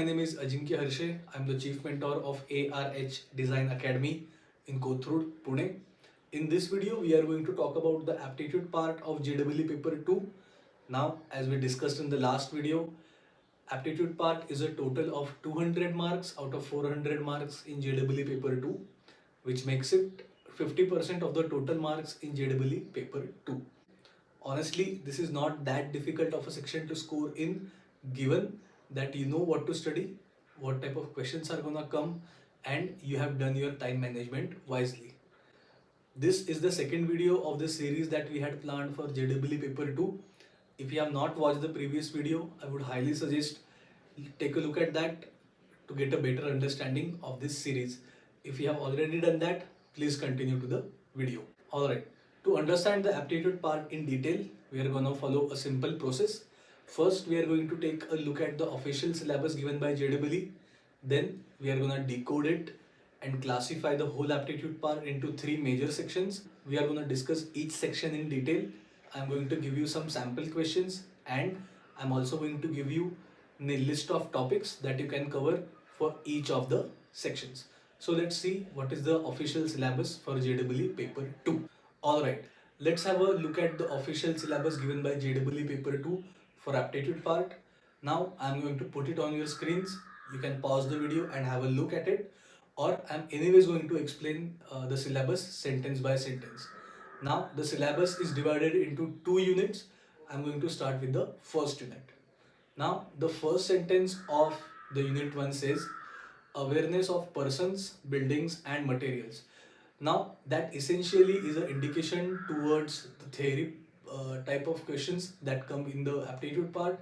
my name is Ajinkya Harshe. I'm the Chief Mentor of ARH Design Academy in Kothurud, Pune. In this video, we are going to talk about the aptitude part of JEE Paper 2. Now, as we discussed in the last video, aptitude part is a total of 200 marks out of 400 marks in JEE Paper 2, which makes it 50% of the total marks in JEE Paper 2. Honestly, this is not that difficult of a section to score in, given that you know what to study, what type of questions are gonna come, and you have done your time management wisely. This is the second video of the series that we had planned for JEE Paper 2. If you have not watched the previous video, I would highly suggest take a look at that to get a better understanding of this series. If you have already done that, please continue to the video. Alright, to understand the aptitude part in detail, we are going to follow a simple process. First, we are going to take a look at the official syllabus given by JEE. Then, we are going to decode it and classify the whole aptitude part into 3 major sections. We are going to discuss each section in detail. I am going to give you some sample questions, and I am also going to give you a list of topics that you can cover for each of the sections. So let's see what is the official syllabus for JEE Paper 2. Alright, let's have a look at the official syllabus given by JEE Paper 2 for aptitude part. Now I'm going to put it on your screens. You can pause the video and have a look at it, or I'm anyways going to explain the syllabus sentence by sentence. Now the syllabus is divided into 2 units. I'm going to start with the first unit. Now the first sentence of the unit 1 says awareness of persons, buildings and materials. Now that essentially is an indication towards the theory type of questions that come in the aptitude part,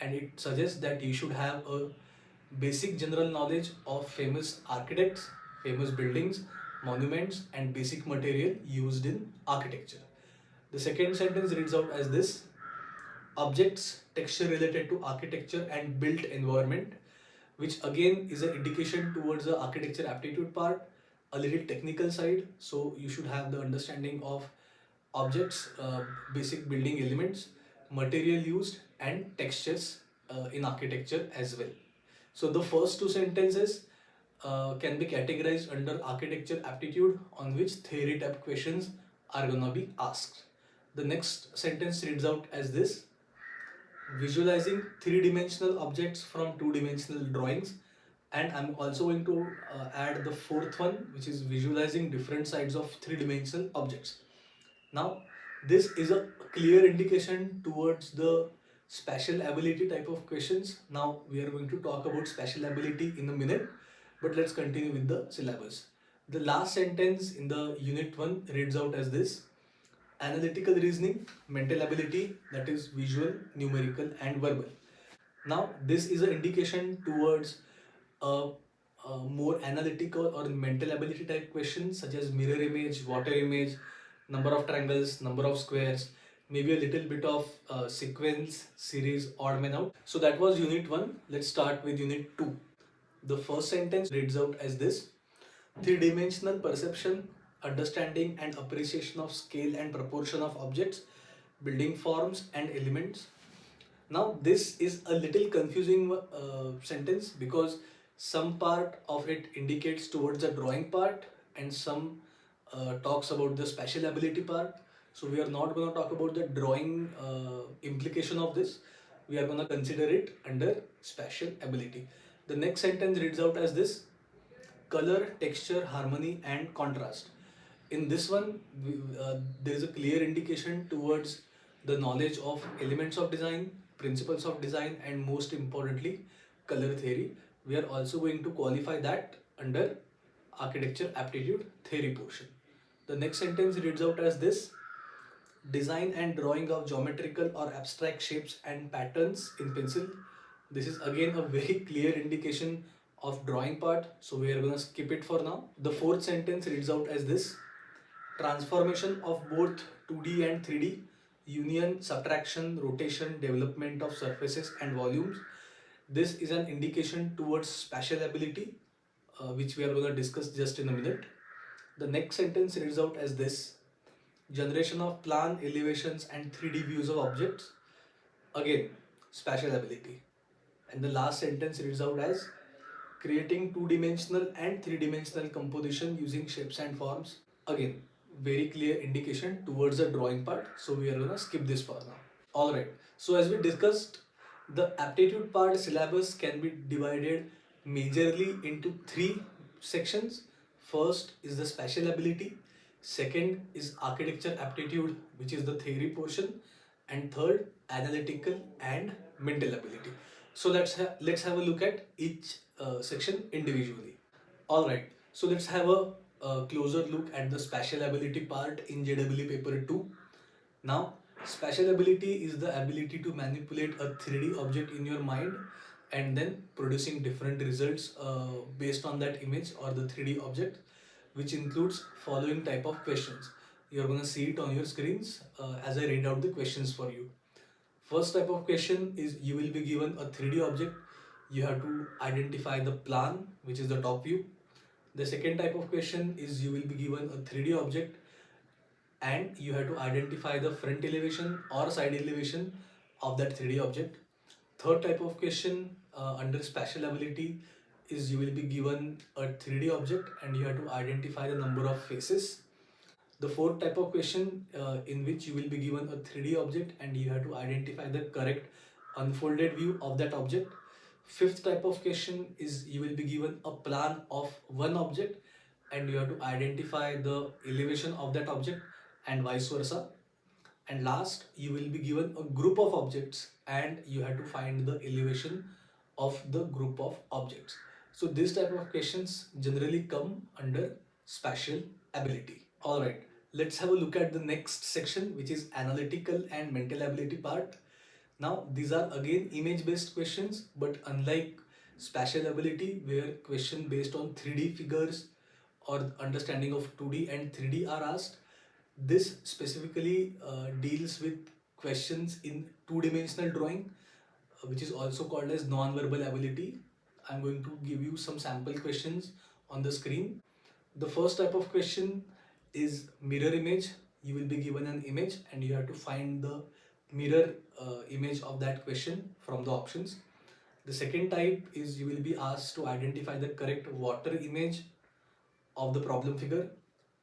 and it suggests that you should have a basic general knowledge of famous architects, famous buildings, monuments and basic material used in architecture. The second sentence reads out as this: objects, texture related to architecture and built environment, which again is an indication towards the architecture aptitude part, a little technical side. So you should have the understanding of objects, basic building elements, material used and textures in architecture as well. So the first 2 sentences can be categorized under architecture aptitude, on which theory type questions are gonna be asked. The next sentence reads out as this: visualizing 3-dimensional objects from 2-dimensional drawings. And I'm also going to add the fourth one, which is visualizing different sides of 3-dimensional objects. Now this is a clear indication towards the spatial ability type of questions. Now we are going to talk about spatial ability in a minute, but let's continue with the syllabus. The last sentence in the unit 1 reads out as this: analytical reasoning, mental ability, that is visual, numerical and verbal. Now this is an indication towards a more analytical or mental ability type questions, such as mirror image, water image, number of triangles, number of squares, maybe a little bit of sequence, series, odd man out. So that was unit 1. Let's start with unit 2. The first sentence reads out as this: 3-dimensional perception, understanding and appreciation of scale and proportion of objects, building forms and elements. Now this is a little confusing sentence, because some part of it indicates towards the drawing part and some talks about the spatial ability part. So we are not going to talk about the drawing implication of this. We are going to consider it under spatial ability. The next sentence reads out as this: color, texture, harmony and contrast. In this one, there is a clear indication towards the knowledge of elements of design, principles of design and most importantly color theory. We are also going to qualify that under architecture aptitude theory portion. The next sentence reads out as this: design and drawing of geometrical or abstract shapes and patterns in pencil. This is again a very clear indication of drawing part, so we are going to skip it for now. The fourth sentence reads out as this: transformation of both 2D and 3D, union, subtraction, rotation, development of surfaces and volumes. This is an indication towards spatial ability, which we are going to discuss just in a minute. The next sentence reads out as this: generation of plan, elevations and 3D views of objects. Again, spatial ability. And the last sentence reads out as creating two-dimensional and three-dimensional composition using shapes and forms. Again, very clear indication towards the drawing part. So we are gonna skip this part now. Alright, so as we discussed, the aptitude part syllabus can be divided majorly into three sections. First is the spatial ability, second is architecture aptitude, which is the theory portion, and third analytical and mental ability. So let's have a look at each section individually. Alright, so let's have a closer look at the spatial ability part in JEE paper 2. Now, spatial ability is the ability to manipulate a 3D object in your mind and then producing different results based on that image or the 3D object, which includes following type of questions. You're gonna see it on your screens as I read out the questions for you. First type of question is you will be given a 3D object. You have to identify the plan, which is the top view. The second type of question is you will be given a 3D object and you have to identify the front elevation or side elevation of that 3D object. Third type of question under spatial ability is you will be given a 3D object and you have to identify the number of faces. The fourth type of question in which you will be given a 3D object and you have to identify the correct unfolded view of that object. Fifth type of question is you will be given a plan of one object and you have to identify the elevation of that object and vice versa. And last, you will be given a group of objects and you have to find the elevation of the group of objects. So this type of questions generally come under spatial ability. Alright, let's have a look at the next section, which is analytical and mental ability part. Now, these are again image based questions, but unlike spatial ability where question based on 3D figures or understanding of 2D and 3D are asked, this specifically deals with questions in two-dimensional drawing, which is also called as non-verbal ability. I'm going to give you some sample questions on the screen. The first type of question is mirror image. You will be given an image and you have to find the mirror image of that question from the options. The second type is you will be asked to identify the correct water image of the problem figure.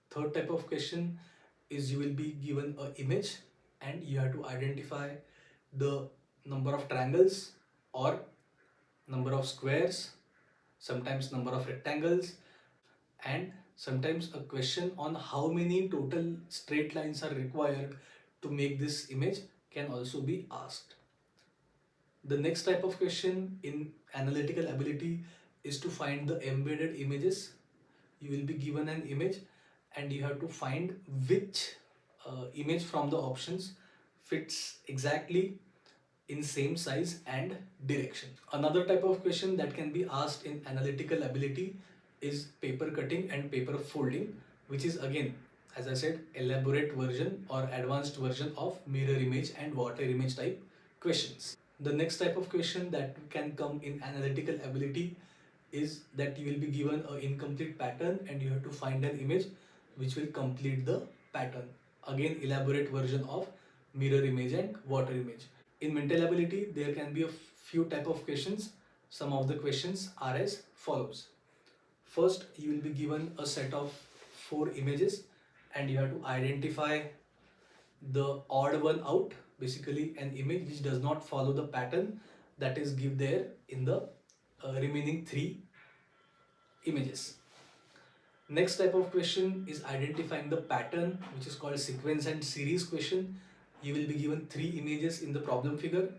Third type of question is you will be given an image and you have to identify the number of triangles or number of squares, sometimes number of rectangles, and sometimes a question on how many total straight lines are required to make this image can also be asked. The next type of question in analytical ability is to find the embedded images. You will be given an image and you have to find which image from the options fits exactly in same size and direction. Another type of question that can be asked in analytical ability is paper cutting and paper folding, which is again, as I said, elaborate version or advanced version of mirror image and water image type questions. The next type of question that can come in analytical ability is that you will be given an incomplete pattern and you have to find an image which will complete the pattern. Again, elaborate version of mirror image and water image. In mental ability, there can be a few type of questions. Some of the questions are as follows. First, you will be given a set of 4 images and you have to identify the odd one out, basically an image which does not follow the pattern that is given there in the remaining 3 images. Next type of question is identifying the pattern, which is called sequence and series question. You will be given 3 images in the problem figure.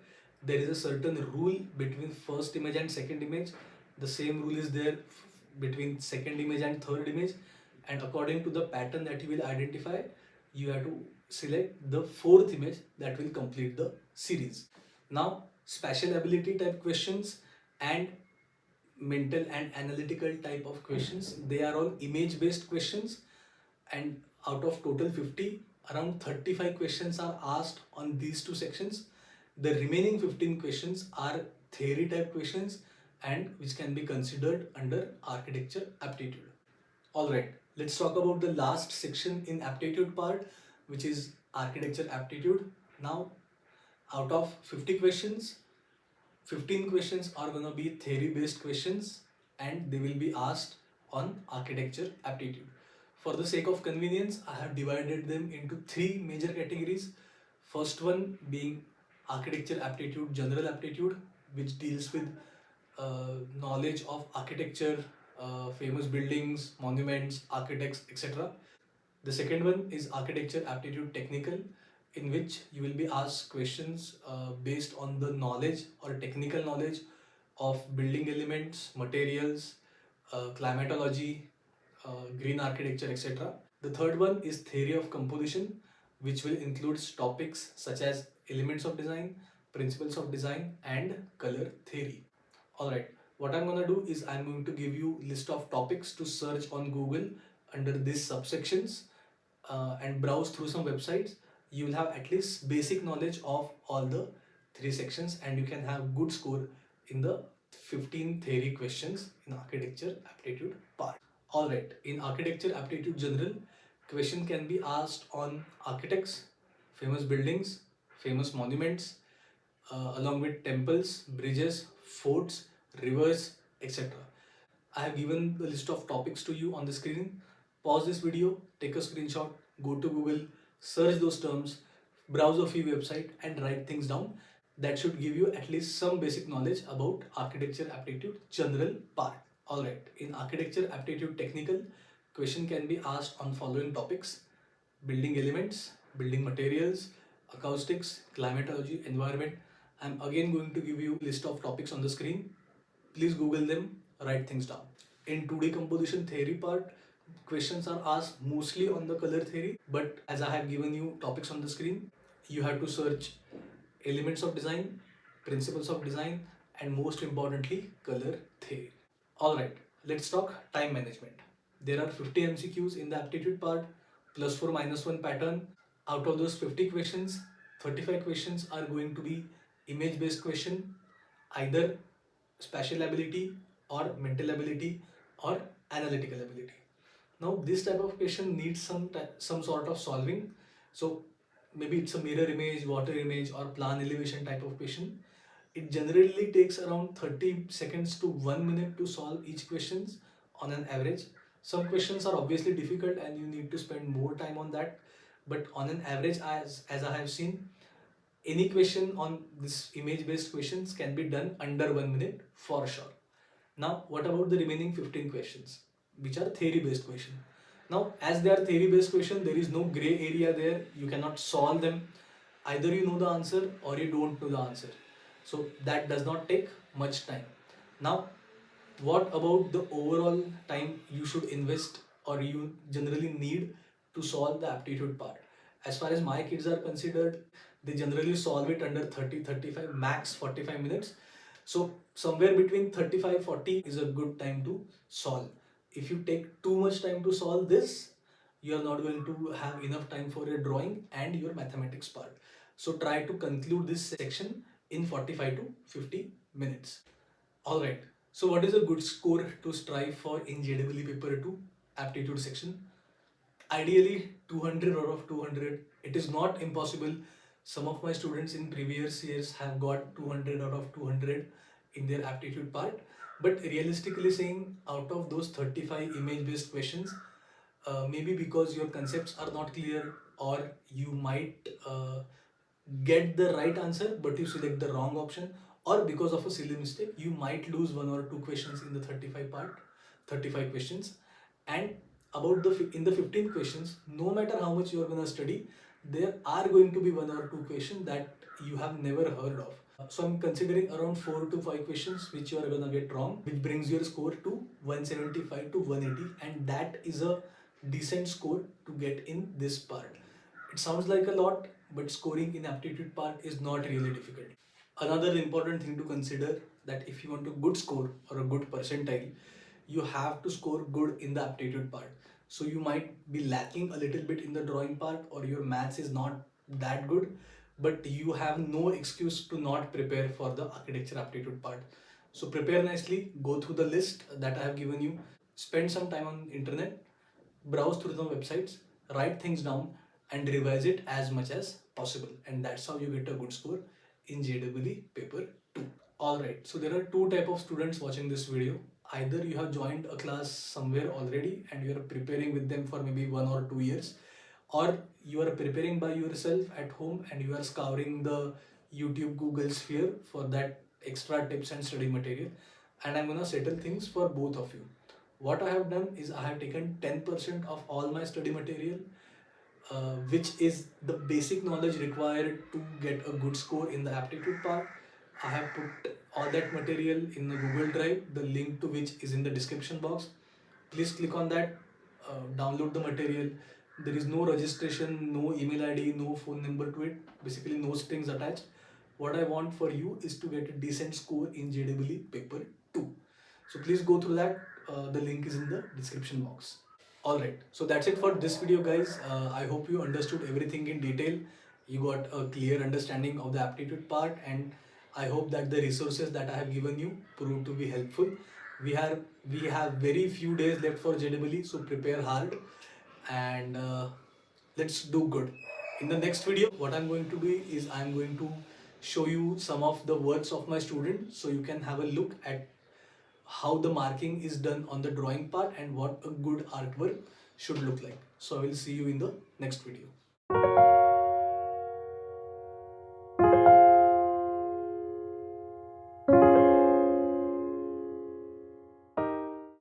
There is a certain rule between first image and second image. The same rule is there between second image and third image, and according to the pattern that you will identify, you have to select the 4th image that will complete the series. Now, spatial ability type questions and mental and analytical type of questions, they are all image based questions, and out of total 50, around 35 questions are asked on these 2 sections. The remaining 15 questions are theory type questions and which can be considered under architecture aptitude. Alright, let's talk about the last section in aptitude part, which is architecture aptitude. Now, out of 50 questions, 15 questions are gonna be theory based questions and they will be asked on architecture aptitude. For the sake of convenience, I have divided them into three major categories. First one being architecture aptitude, general aptitude, which deals with knowledge of architecture, famous buildings, monuments, architects, etc. The second one is architecture aptitude technical, in which you will be asked questions based on the knowledge or technical knowledge of building elements, materials, climatology, green architecture, etc. The third one is theory of composition, which will include topics such as elements of design, principles of design, and color theory. Alright, what I'm gonna do is I'm going to give you list of topics to search on Google under these subsections and browse through some websites. You will have at least basic knowledge of all the three sections and you can have good score in the 15 theory questions in architecture aptitude part. Alright, in architecture aptitude general, question can be asked on architects, famous buildings, famous monuments, along with temples, bridges, forts, rivers, etc. I have given the list of topics to you on the screen. Pause this video, take a screenshot, go to Google, search those terms, browse a few websites and write things down. That should give you at least some basic knowledge about architecture aptitude general part. Alright, in architecture aptitude technical, question can be asked on following topics: building elements, building materials, acoustics, climatology, environment. I'm again going to give you list of topics on the screen. Please Google them, write things down. In 2D composition theory part, questions are asked mostly on the color theory, but as I have given you topics on the screen, you have to search elements of design, principles of design, and most importantly, color theory. Alright, let's talk time management. There are 50 MCQs in the aptitude part, plus 4 minus 1 pattern. Out of those 50 questions, 35 questions are going to be image based question, either spatial ability or mental ability or analytical ability. Now this type of question needs some sort of solving. So maybe it's a mirror image, water image or plan elevation type of question. It generally takes around 30 seconds to 1 minute to solve each questions on an average. Some questions are obviously difficult and you need to spend more time on that. But on an average, as I have seen, any question on this image based questions can be done under 1 minute for sure. Now, what about the remaining 15 questions, which are theory based questions? Now, as they are theory based questions, there is no gray area there. You cannot solve them. Either you know the answer or you don't know the answer. So that does not take much time. Now, what about the overall time you should invest or you generally need to solve the aptitude part? As far as my kids are considered, they generally solve it under 30-35, max 45 minutes. So somewhere between 35-40 is a good time to solve. If you take too much time to solve this, you are not going to have enough time for your drawing and your mathematics part. So try to conclude this section in 45 to 50 minutes. Alright, so what is a good score to strive for in JEE Paper 2 aptitude section? Ideally 200 out of 200. It is not impossible. Some of my students in previous years have got 200 out of 200 in their aptitude part. But realistically saying, out of those 35 image based questions, maybe because your concepts are not clear or you might get the right answer but you select the wrong option, or because of a silly mistake you might lose one or two questions in the 35 questions. And about in the 15 questions, no matter how much you are going to study, there are going to be one or two questions that you have never heard of. So I'm considering around 4 to 5 questions which you are going to get wrong, which brings your score to 175 to 180, and that is a decent score to get in this part. It sounds like a lot, but scoring in aptitude part is not really difficult. Another important thing to consider, that if you want a good score or a good percentile, you have to score good in the aptitude part. So you might be lacking a little bit in the drawing part or your maths is not that good, but you have no excuse to not prepare for the architecture aptitude part. So prepare nicely, go through the list that I have given you, spend some time on internet, browse through the websites, write things down and revise it as much as possible. And that's how you get a good score in JEE Paper 2. Alright, so there are two type of students watching this video. Either you have joined a class somewhere already and you are preparing with them for maybe 1 or 2 years, or you are preparing by yourself at home and you are scouring the YouTube Google sphere for that extra tips and study material. And I'm gonna settle things for both of you. What I have done is I have taken 10% of all my study material, which is the basic knowledge required to get a good score in the aptitude part. I have put all that material in the Google Drive, the link to which is in the description box. Please click on that, download the material. There is no registration, no email ID, no phone number to it, basically no strings attached. What I want for you is to get a decent score in JEE Paper 2. So please go through that. The link is in the description box. Alright, so that's it for this video, guys. I hope you understood everything in detail. You got a clear understanding of the aptitude part, and I hope that the resources that I have given you prove to be helpful. We have very few days left for JEE, so prepare hard and let's do good. In the next video, what I'm going to do is I'm going to show you some of the works of my student so you can have a look at how the marking is done on the drawing part and what a good artwork should look like. So I will see you in the next video.